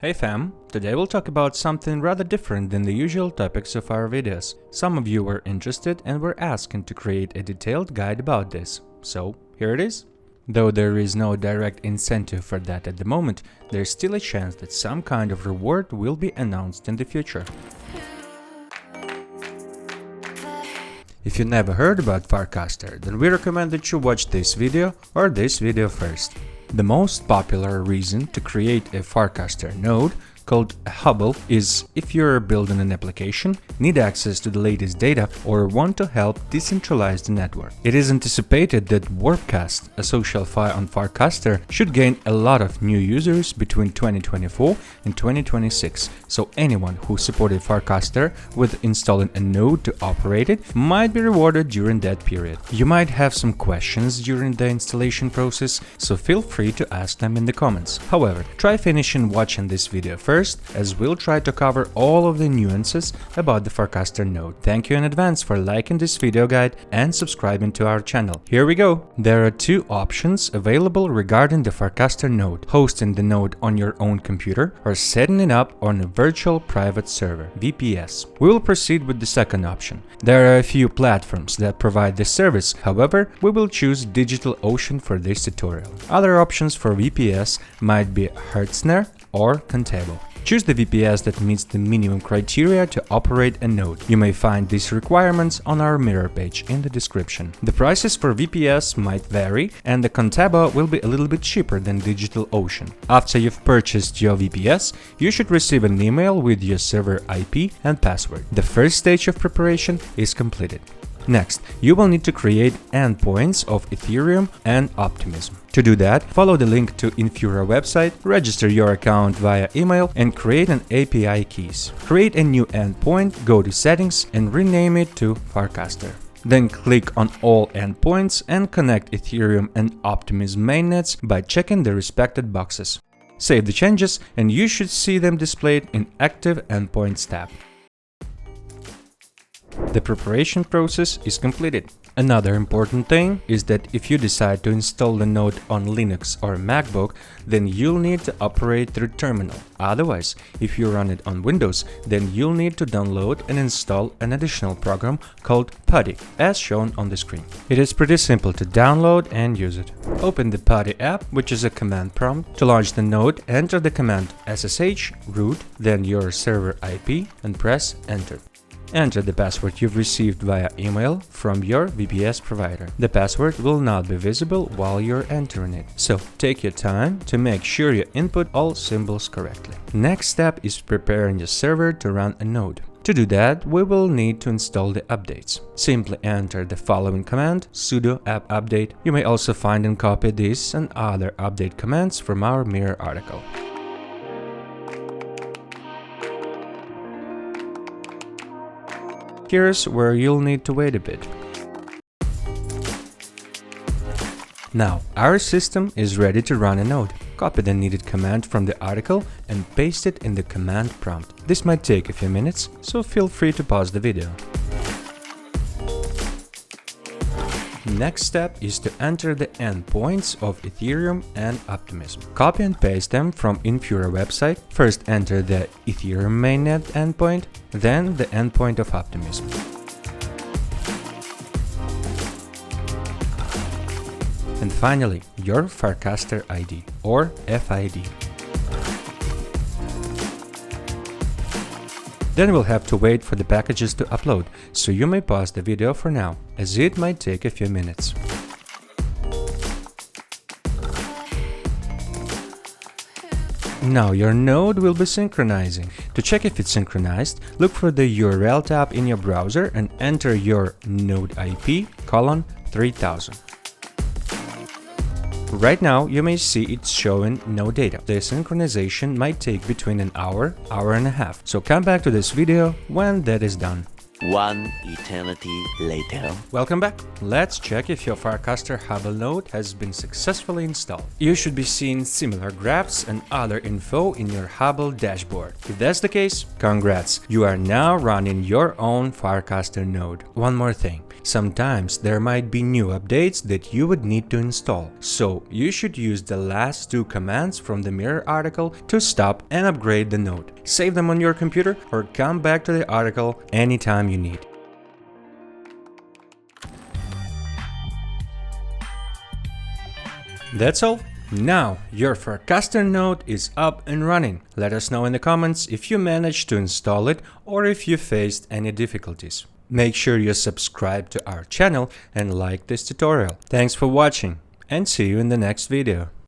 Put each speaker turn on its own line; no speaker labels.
Hey fam, today we'll talk about something rather different than the usual topics of our videos. Some of you were interested and were asking to create a detailed guide about this, so here it is. Though there is no direct incentive for that at the moment, there's still a chance that some kind of reward will be announced in the future. If you never heard about Farcaster, then we recommend that you watch this video or this video first. The most popular reason to create a Farcaster node called a hubble is if you're building an application, need access to the latest data, or want to help decentralize the network. It is anticipated that Warpcast, a social file on Farcaster, should gain a lot of new users between 2024 and 2026, so anyone who supported Farcaster with installing a node to operate it might be rewarded during that period. You might have some questions during the installation process, so feel free to ask them in the comments. However, try finishing watching this video first, as we'll try to cover all of the nuances about the Farcaster node. Thank you in advance for liking this video guide and subscribing to our channel. Here we go! There are two options available regarding the Farcaster node: hosting the node on your own computer or setting it up on a virtual private server, VPS. We will proceed with the second option. There are a few platforms that provide this service, however, we will choose DigitalOcean for this tutorial. Other options for VPS might be Hertzner or Contabo. Choose the VPS that meets the minimum criteria to operate a node. You may find these requirements on our mirror page in the description. The prices for VPS might vary, and the Contabo will be a little bit cheaper than DigitalOcean. After you've purchased your VPS, you should receive an email with your server IP and password. The first stage of preparation is completed. Next, you will need to create endpoints of Ethereum and Optimism. To do that, follow the link to Infura website, register your account via email, and create an API keys. Create a new endpoint, go to Settings, and rename it to Farcaster. Then click on all endpoints and connect Ethereum and Optimism mainnets by checking the respected boxes. Save the changes, and you should see them displayed in Active Endpoints tab. The preparation process is completed. Another important thing is that if you decide to install the node on Linux or MacBook, then you'll need to operate through terminal. Otherwise, if you run it on Windows, then you'll need to download and install an additional program called PuTTY, as shown on the screen. It is pretty simple to download and use it. Open the PuTTY app, which is a command prompt. To launch the node, enter the command SSH root, then your server IP, and press enter. Enter the password you've received via email from your VPS provider. The password will not be visible while you're entering it, so take your time to make sure you input all symbols correctly. Next step is preparing your server to run a node. To do that, we will need to install the updates. Simply enter the following command, sudo apt update. You may also find and copy this and other update commands from our mirror article. Here's where you'll need to wait a bit. Now, our system is ready to run a node. Copy the needed command from the article and paste it in the command prompt. This might take a few minutes, so feel free to pause the video. Next step is to enter the endpoints of Ethereum and Optimism. Copy and paste them from Infura website. First enter the Ethereum mainnet endpoint, then the endpoint of Optimism. And finally, your Farcaster ID or FID. Then we'll have to wait for the packages to upload, so you may pause the video for now, as it might take a few minutes. Now your node will be synchronizing. To check if it's synchronized, look for the URL tab in your browser and enter your node IP :3000. Right now, you may see it's showing no data. The synchronization might take between an hour and a half, so come back to this video when that is done.
One eternity later.
Welcome back. Let's check if your Farcaster Hubble node has been successfully installed. You should be seeing similar graphs and other info in your Hubble dashboard. If that's the case, congrats! You are now running your own Farcaster node. One more thing. Sometimes there might be new updates that you would need to install, so you should use the last 2 commands from the mirror article to stop and upgrade the node. Save them on your computer or come back to the article anytime you need. That's all. Now your Farcaster node is up and running. Let us know in the comments if you managed to install it or if you faced any difficulties. Make sure you subscribe to our channel and like this tutorial. Thanks for watching and see you in the next video.